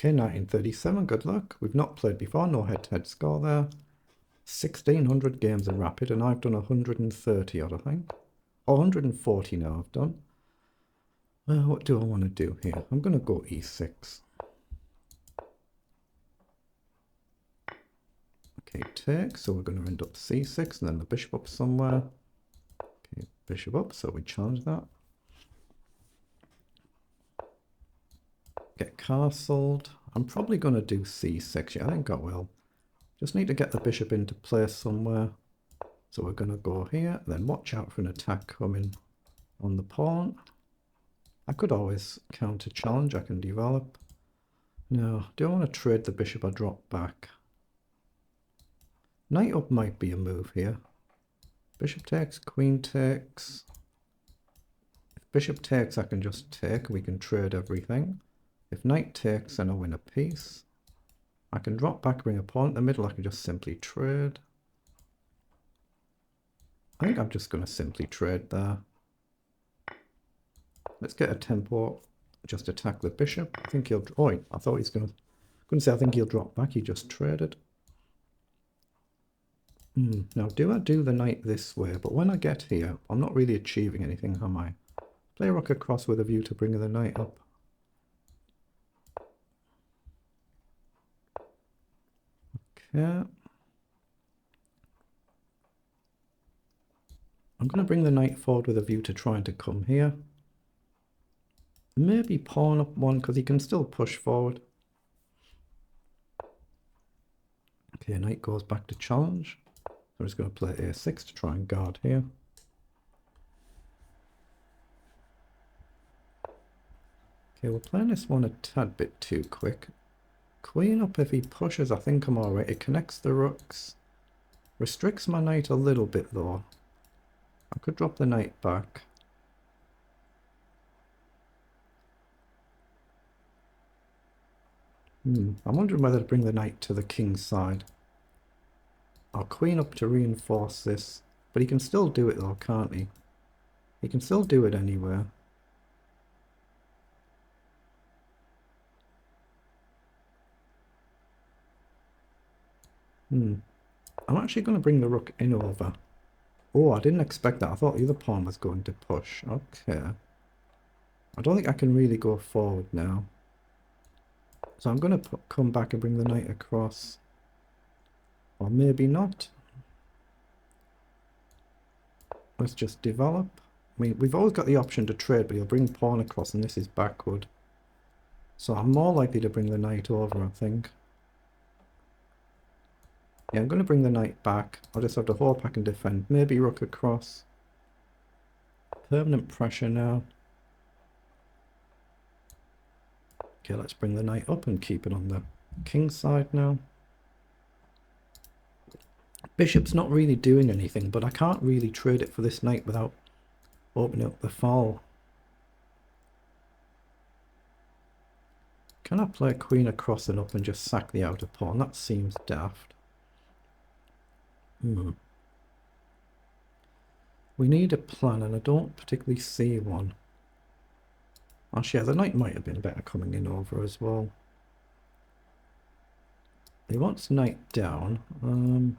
Okay, 1937, good luck. We've not played before, no head-to-head score there. 1600 games of Rapid, and I've done 130 odd, I think. Or 140 now I've done. What do I want to do here? I'm going to go e6. Okay, take, so we're going to end up c6, and then the bishop up somewhere. Okay, bishop up, so we challenge that. Get castled. I'm probably going to do c6. Yeah, I think I will. Just need to get the bishop into place somewhere. So we're going to go here, then watch out for an attack coming on the pawn. I could always counter challenge. I can develop. No, do I want to trade the bishop or drop back? Knight up might be a move here. Bishop takes, queen takes. If bishop takes, I can just take. We can trade everything. If knight takes, then I win a piece. I can drop back, bring a pawn in the middle. I can just simply trade. I think I'm just going to simply trade there. Let's get a tempo. Just attack the bishop. I think he'll... Oh, I thought he's going to... Couldn't say I think he'll drop back. He just traded. Now, do I do the knight this way? But when I get here, I'm not really achieving anything, am I? Play rook across with a view to bring the knight up. Okay. I'm going to bring the knight forward with a view to trying to come here. Maybe pawn up one, because he can still push forward. Okay, knight goes back to challenge. I'm just going to play a6 to try and guard here. Okay, we're playing this one a tad bit too quick. Queen up if he pushes, I think I'm alright. It connects the rooks. Restricts my knight a little bit though. I could drop the knight back. I'm wondering whether to bring the knight to the king's side. Or queen up to reinforce this. But he can still do it though, can't he? He can still do it anywhere. I'm actually going to bring the rook in over. Oh, I didn't expect that. I thought the other pawn was going to push. Okay. I don't think I can really go forward now. So I'm going to come back and bring the knight across. Or maybe not. Let's just develop. I mean, we've always got the option to trade, but he'll bring pawn across and this is backward. So I'm more likely to bring the knight over, I think. Yeah, I'm going to bring the knight back. I'll just have to hope I can defend. Maybe rook across. Permanent pressure now. Okay, let's bring the knight up and keep it on the king's side now. Bishop's not really doing anything, but I can't really trade it for this knight without opening up the fall. Can I play queen across and up and just sack the outer pawn? That seems daft. We need a plan, and I don't particularly see one. Actually, yeah, the knight might have been better coming in over as well. He wants knight down. I'm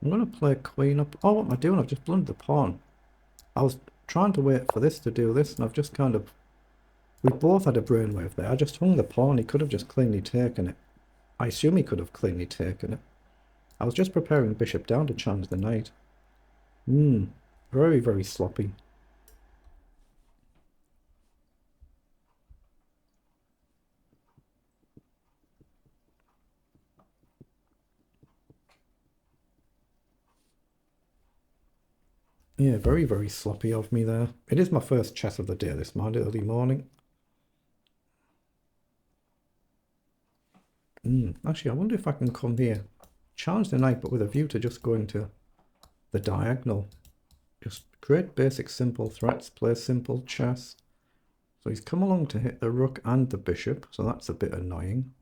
going to play queen up. Oh, what am I doing? I've just blundered the pawn. I was trying to wait for this to do this, and I've just kind of... We both had a brainwave there. I just hung the pawn. He could have just cleanly taken it. I assume he could have cleanly taken it. I was just preparing bishop down to challenge the knight. Very, very sloppy. Yeah, very, very sloppy of me there. It is my first chess of the day this early morning. Actually, I wonder if I can come here. Challenge the knight, but with a view to just going to the diagonal. Just create basic simple threats, play simple chess. So he's come along to hit the rook and the bishop, so that's a bit annoying.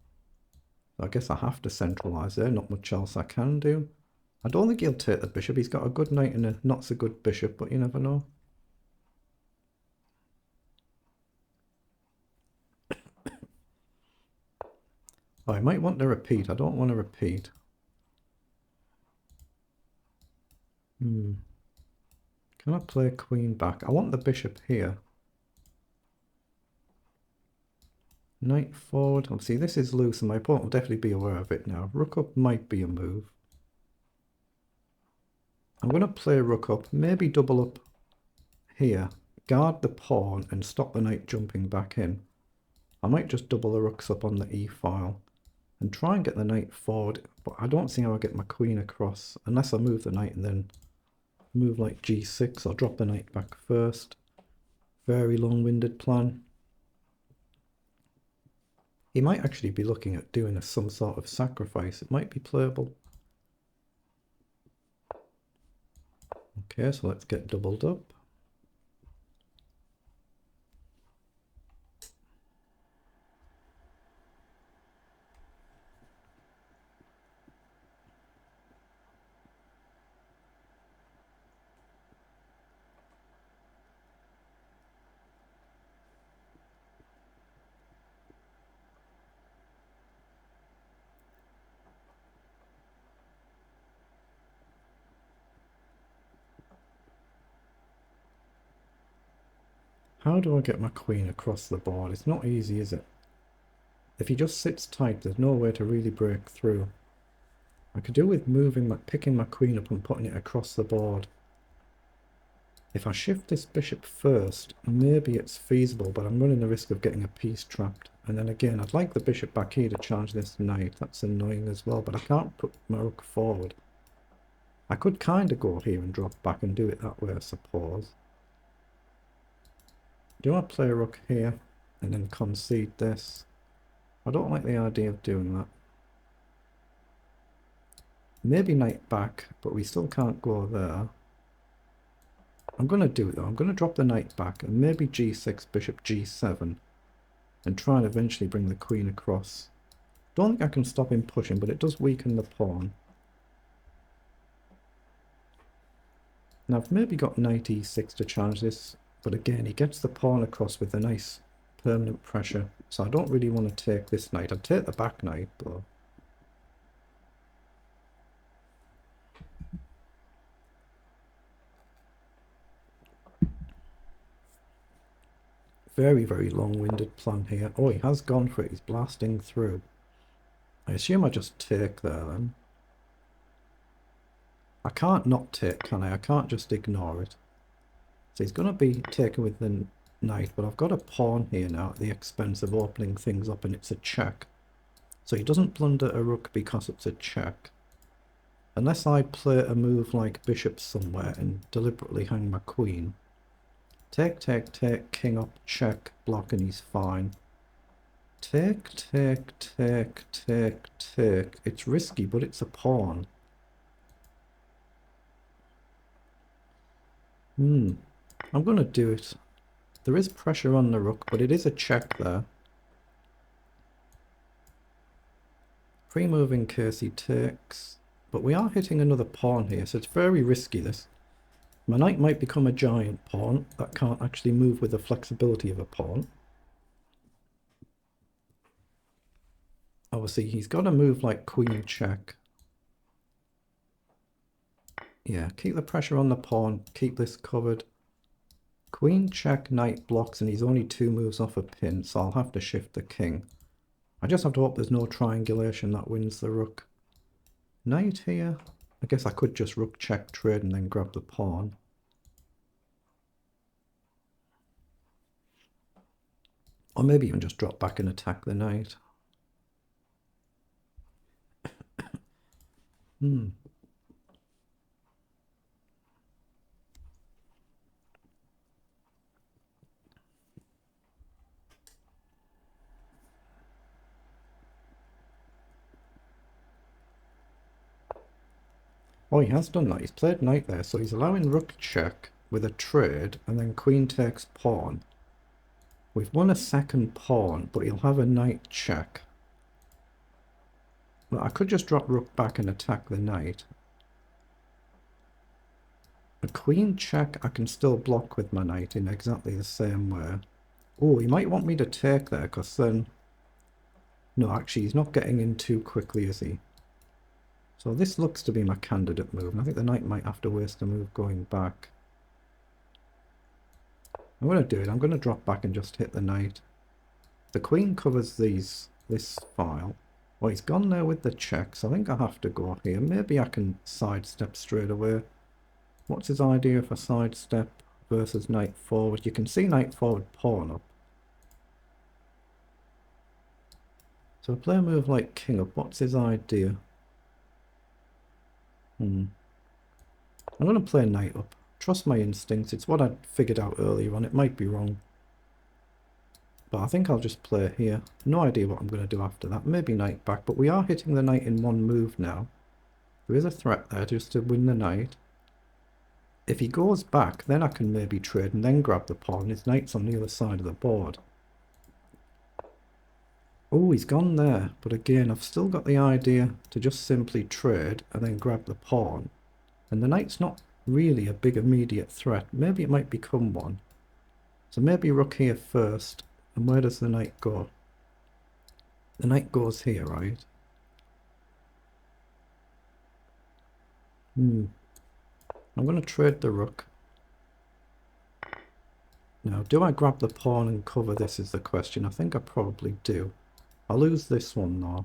I guess I have to centralize there, not much else I can do. I don't think he'll take the bishop. He's got a good knight and a not so good bishop, but you never know. Oh, I might want to repeat. I don't want to repeat. Can I play queen back? I want the bishop here. Knight forward. Oh, see, this is loose, and my opponent will definitely be aware of it now. Rook up might be a move. I'm going to play rook up, maybe double up here. Guard the pawn and stop the knight jumping back in. I might just double the rooks up on the e-file and try and get the knight forward, but I don't see how I get my queen across unless I move the knight and then move like g6 or drop the knight back first. Very long-winded plan. He might actually be looking at doing some sort of sacrifice. It might be playable. Okay, so let's get doubled up. How do I get my queen across the board? It's not easy, is it? If he just sits tight, there's no way to really break through. I could do with picking my queen up and putting it across the board. If I shift this bishop first, maybe it's feasible, but I'm running the risk of getting a piece trapped. And then again, I'd like the bishop back here to charge this knight. That's annoying as well, but I can't put my rook forward. I could kind of go here and drop back and do it that way, I suppose. Do I play a rook here and then concede this? I don't like the idea of doing that. Maybe knight back, but we still can't go there. I'm going to do it though. I'm going to drop the knight back and maybe g6, bishop g7 and try and eventually bring the queen across. Don't think I can stop him pushing, but it does weaken the pawn. Now I've maybe got knight e6 to challenge this, but again he gets the pawn across with a nice permanent pressure, so I don't really want to take this knight. I'd take the back knight, but very, very long-winded plan here. Oh, he has gone for it. He's blasting through. I assume I just take there then. I can't not take, can I? I can't just ignore it. So he's going to be taken with the knight, but I've got a pawn here now at the expense of opening things up, and it's a check. So he doesn't blunder a rook because it's a check. Unless I play a move like bishop somewhere and deliberately hang my queen. Take, take, take, king up, check, block, and he's fine. Take, take, take, take, take. It's risky, but it's a pawn. I'm going to do it. There is pressure on the rook, but it is a check there. Free move in case he takes. But we are hitting another pawn here, so it's very risky, this. My knight might become a giant pawn that can't actually move with the flexibility of a pawn. Obviously, he's got to move like queen check. Yeah, keep the pressure on the pawn, keep this covered. Queen check, knight blocks, and he's only 2 moves off a pin, so I'll have to shift the king. I just have to hope there's no triangulation that wins the rook. Knight here. I guess I could just rook check trade and then grab the pawn. Or maybe even just drop back and attack the knight. Oh, he has done that. He's played knight there, so he's allowing rook check with a trade, and then queen takes pawn. We've won a second pawn, but he'll have a knight check. Well, I could just drop rook back and attack the knight. A queen check I can still block with my knight in exactly the same way. Oh, he might want me to take there, because then... No, actually, he's not getting in too quickly, is he? So this looks to be my candidate move, and I think the knight might have to waste a move going back. I'm going to do it. I'm going to drop back and just hit the knight. The queen covers this file. Well, he's gone there with the check, so I think I have to go here. Maybe I can sidestep straight away. What's his idea for sidestep versus knight forward? You can see knight forward pawn up. So play a move like king up. What's his idea? I'm going to play knight up. Trust my instincts. It's what I figured out earlier on. It might be wrong. But I think I'll just play here. No idea what I'm going to do after that. Maybe knight back. But we are hitting the knight in one move now. There is a threat there just to win the knight. If he goes back, then I can maybe trade and then grab the pawn. His knight's on the other side of the board. Oh, he's gone there. But again, I've still got the idea to just simply trade and then grab the pawn. And the knight's not really a big immediate threat. Maybe it might become one. So maybe rook here first. And where does the knight go? The knight goes here, right? I'm going to trade the rook. Now, do I grab the pawn and cover this is the question. I think I probably do. I'll lose this one though.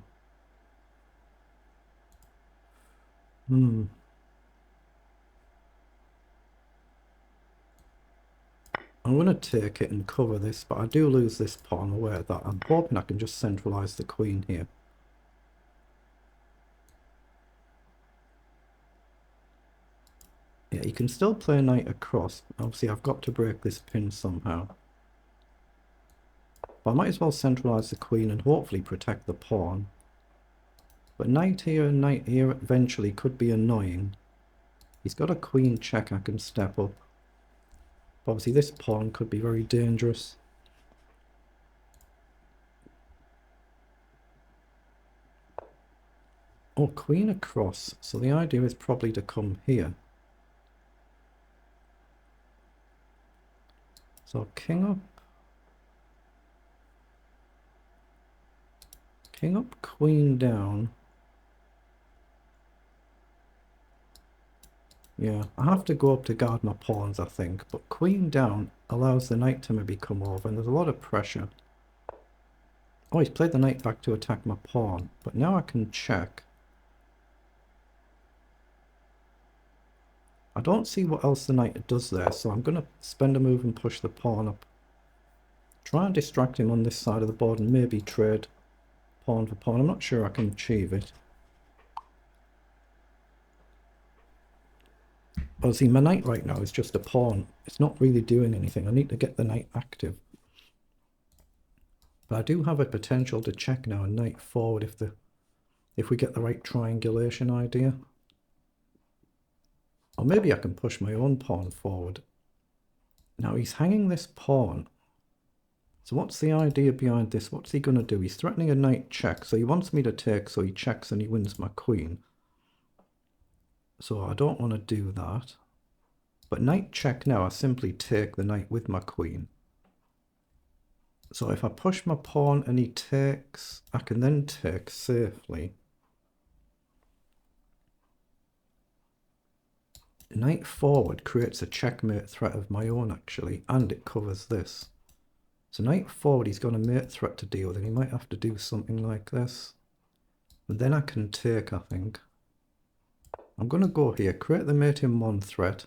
I'm going to take it and cover this, but I do lose this pawn. I'm aware of that. I'm hoping I can just centralise the queen here. Yeah, you can still play knight across. Obviously, I've got to break this pin somehow. But I might as well centralise the queen and hopefully protect the pawn. But knight here and knight here eventually could be annoying. He's got a queen check I can step up. But obviously this pawn could be very dangerous. Oh, queen across. So the idea is probably to come here. So king up. King up, queen down. Yeah, I have to go up to guard my pawns, I think. But queen down allows the knight to maybe come over, and there's a lot of pressure. Oh, he's played the knight back to attack my pawn. But now I can check. I don't see what else the knight does there, so I'm going to spend a move and push the pawn up. Try and distract him on this side of the board and maybe trade pawn for pawn. I'm not sure I can achieve it. Well, see, my knight right now is just a pawn. It's not really doing anything. I need to get the knight active. But I do have a potential to check now and knight forward if we get the right triangulation idea. Or maybe I can push my own pawn forward. Now he's hanging this pawn. So what's the idea behind this? What's he going to do? He's threatening a knight check. So he wants me to take, so he checks and he wins my queen. So I don't want to do that. But knight check now, I simply take the knight with my queen. So if I push my pawn and he takes, I can then take safely. Knight forward creates a checkmate threat of my own actually, and it covers this. So knight forward, he's got a mate threat to deal with, and he might have to do something like this. And then I can take, I think. I'm going to go here, create the mate in one threat.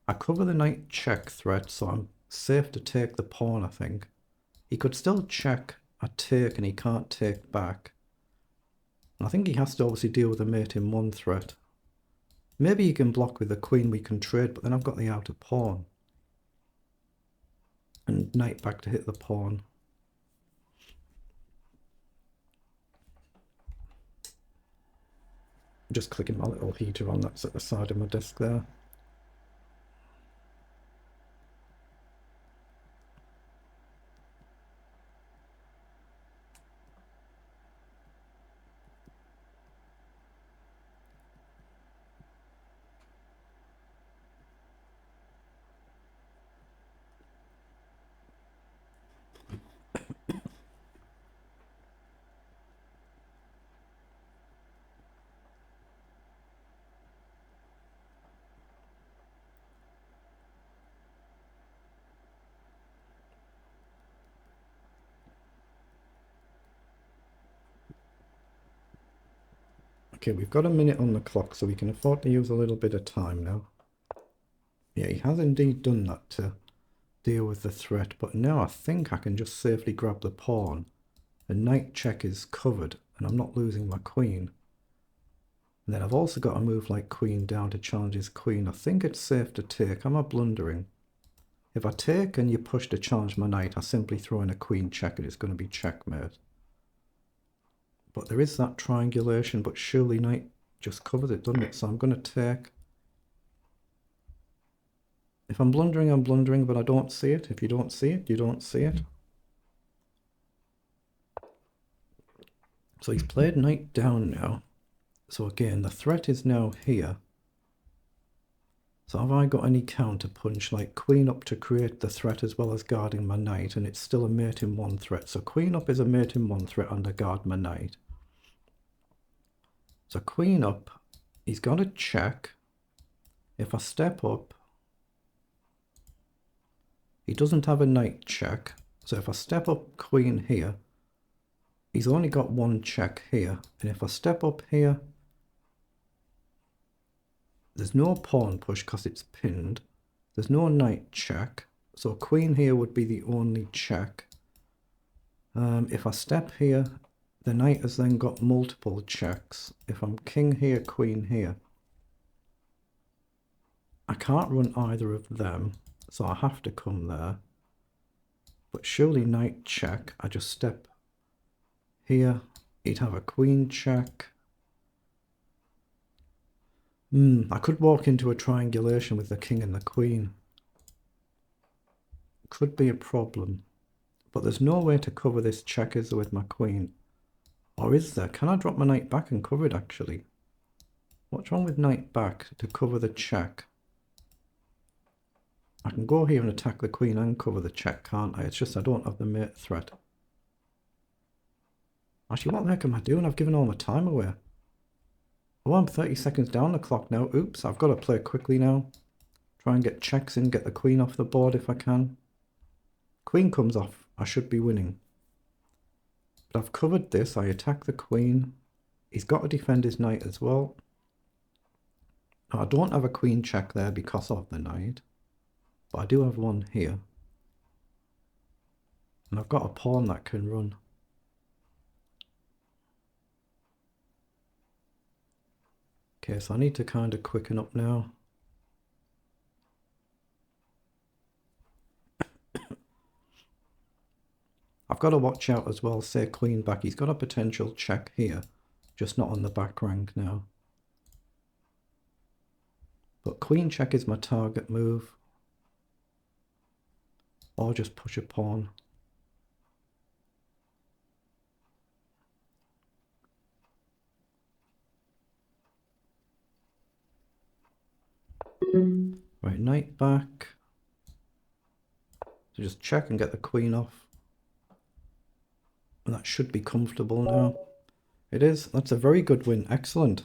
I cover the knight check threat, so I'm safe to take the pawn, I think. He could still check a take, and he can't take back. And I think he has to obviously deal with the mate in one threat. Maybe he can block with the queen, we can trade, but then I've got the outer pawn. And knight back to hit the pawn. Just clicking my little heater on, that's at the side of my desk there. Okay, we've got a minute on the clock, so we can afford to use a little bit of time now. Yeah, he has indeed done that to deal with the threat, but now I think I can just safely grab the pawn. The knight check is covered, and I'm not losing my queen. And then I've also got to move like queen down to challenge his queen. I think it's safe to take. Am I blundering? If I take and you push to challenge my knight, I simply throw in a queen check and it's going to be checkmate. But there is that triangulation, but surely knight just covers it, doesn't it? So I'm going to take. If I'm blundering, but I don't see it. If you don't see it, you don't see it. So he's played knight down now. So again, the threat is now here. So have I got any counter punch, like queen up to create the threat as well as guarding my knight, and it's still a mate in one threat. So queen up is a mate in one threat and I guard my knight. So queen up, he's got a check. If I step up, he doesn't have a knight check. So if I step up queen here, he's only got one check here. And if I step up here, there's no pawn push because it's pinned. There's no knight check. So queen here would be the only check. If I step here, the knight has then got multiple checks. If I'm king here, queen here, I can't run either of them. So I have to come there. But surely knight check. I just step here. He'd have a queen check. I could walk into a triangulation with the king and the queen. Could be a problem. But there's no way to cover this check, is there, with my queen? Or is there? Can I drop my knight back and cover it, actually? What's wrong with knight back to cover the check? I can go here and attack the queen and cover the check, can't I? It's just I don't have the mate threat. Actually, what the heck am I doing? I've given all my time away. Oh, I'm 30 seconds down the clock now. Oops, I've got to play quickly now. Try and get checks in, get the queen off the board if I can. Queen comes off. I should be winning. But I've covered this. I attack the queen. He's got to defend his knight as well. Now, I don't have a queen check there because of the knight. But I do have one here. And I've got a pawn that can run. Okay, so I need to kind of quicken up now. I've got to watch out as well, say queen back. He's got a potential check here, just not on the back rank now. But queen check is my target move. Or just push a pawn. Right, knight back. So just check and get the queen off. And that should be comfortable now. It is. That's a very good win. Excellent.